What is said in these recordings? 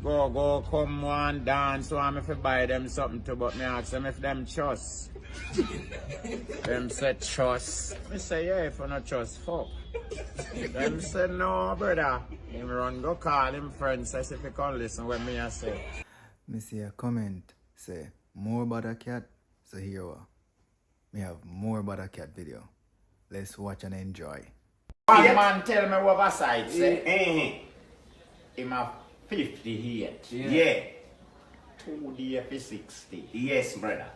Go come one dance, so I'm if I buy them something to, but me ask them if them trust. Them say trust. Me say yeah, if you not trust, fuck. Them say no, brother. Him run go call him friend, says if he can listen what me I say. Me see a comment say more Bawdacat, so here we me have more Bawdacat video. Let's watch and enjoy. One man tell me what side say. Him have 50 here. Yeah. 2 days for 60. Yes, brother.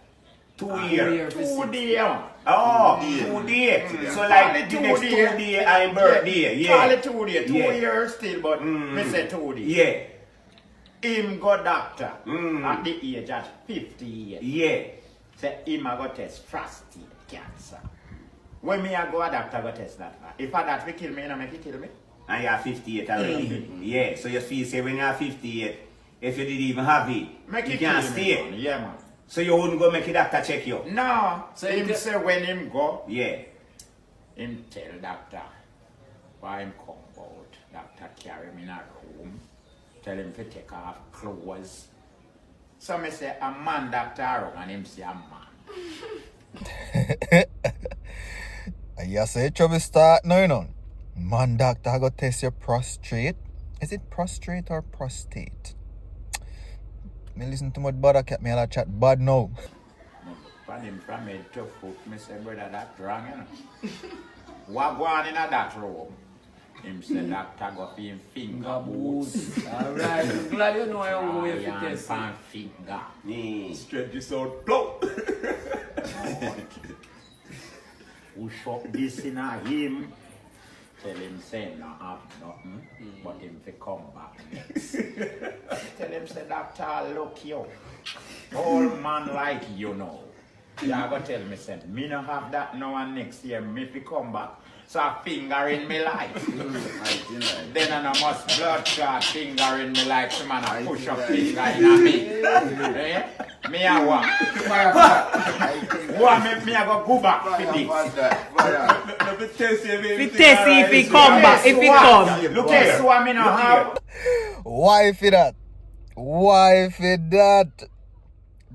2 2 years. days. Oh, 2 days. So like the next 2 days I'm birthday. Yeah. Call it 2 days. 2 years still, but me say 2 days. Yeah. Him go doctor at the age of 50 years. Yeah. Say him a go test prostate cancer. When me a go a doctor go test that. If a that will kill me, you know make it kill me. And you're 58 already. Yeah. So you feel say when you're 58, if you didn't even have it, Make you it can't kill stay. me, yeah, man. So you wouldn't go make a doctor check you? No. So him say when him go, Yeah. him tell doctor why him come out. Doctor carry him in a room, tell him to take off clothes. So me say a man doctor and him say a man. And you say trouble start now, you know. Man, doctor, I go test your prostate. Is it prostrate or prostate? Me listen to much Bawdacat, me all chat bad now. From him from head to foot, me say brother that wrong, you know. What go on in a that room? Him say doctor go for him finger boots. Alright, I'm glad you know how to wait for Iron test. pan finger. Stretch this out. Blow. Who shot this in a him? Tell him say not have nothing, but him fi come back next. Tell him say doctor look you. Old man like you know. You go tell me say me no have that now and next year me fi come back. So a finger in me life. Then I no must blood clot finger in me life. So man a push up finger in a me. Eh? Me a what? What me a go back for this. If test if he come back, if he come. Look here, so I me no have. Why for that? Why for that?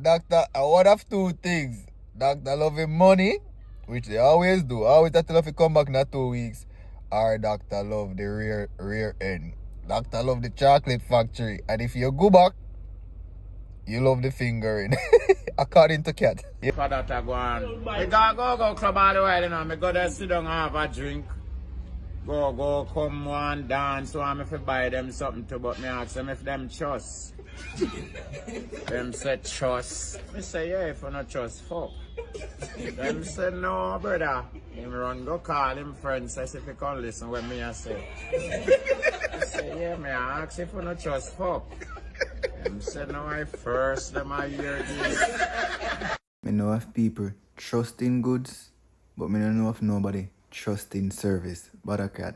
Doctor, I would have 2 things. Doctor love him money, which they always do. Always that tell if he come back in 2 weeks. Or doctor love the rear end. Doctor love the chocolate factory. And if you go back, you love the fingering. According to Cat. For that I go on. Me go club all the while, you know. Me go there sit down and have a drink. Go come one dance, so I'm if I buy them something to, but me ask them if them trust. Them say trust. Me say yeah, if you not trust, fuck. Them say no, brother. Him run go call him friend, says if he can listen what me I say. I say yeah, me I ask if you not trust, fuck. Them say no, I first them I hear this. Me know of people trusting goods, but me don't know of nobody trusting service. Bawdacat,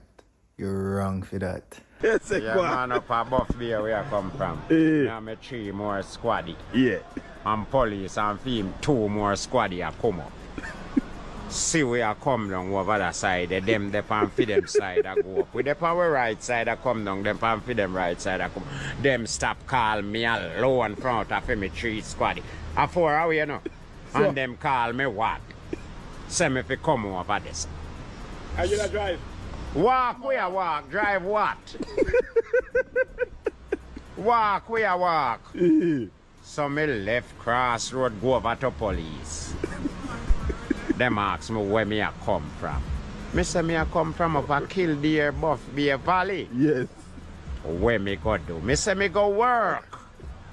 you're wrong for that. Yeah, man, up a buff there where I come from. Now me 3 more squaddy. Yeah. And police and film 2 more squaddy a come up. See where I come down over the side, them pan for them side I go up. With the power right side I come down, them pan for them right side I come. Them stop call me alone front of me 3 squaddy. A 4 away, you know. And them call me what? Say me if come over this. Are you not drive? Walk where I walk, drive what? Walk where I walk. So me left crossroad go over to police. Them ask me where me a come from. Me say me a come from up a Kildare, Buff Bay Valley. Yes. Where me go do? Me say me go work.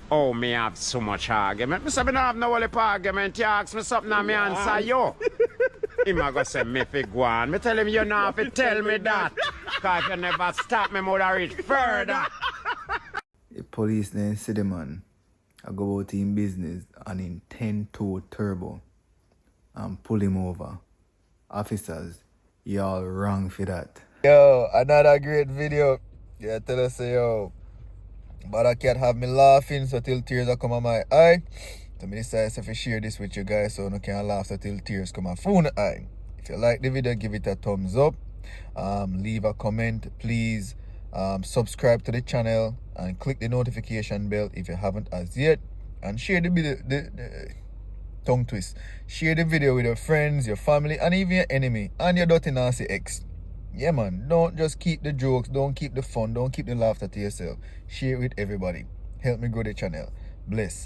Oh, me have so much argument. Me say me don't have no only argument. You ask me something and me answer you. Him a go say me fi go on. Me tell him you not have to tell me that. Cause if you never stop me, would reach further. The police then see the man. I go out in business and in 10-2 turbo and pull him over. Officers, y'all wrong for that. Yo, another great video. Yeah, tell us yo. Bawdacat have me laughing so till tears are come on my eye. So me decide to share this with you guys so you can laugh so till tears come on phone eye. If you like the video, give it a thumbs up. Leave a comment, please. Subscribe to the channel and click the notification bell if you haven't as yet. And share the video, the tongue twist. Share the video with your friends, your family, and even your enemy, and your dirty nasty ex. Yeah, man. Don't just keep the jokes, don't keep the fun, don't keep the laughter to yourself. Share it with everybody. Help me grow the channel. Bless.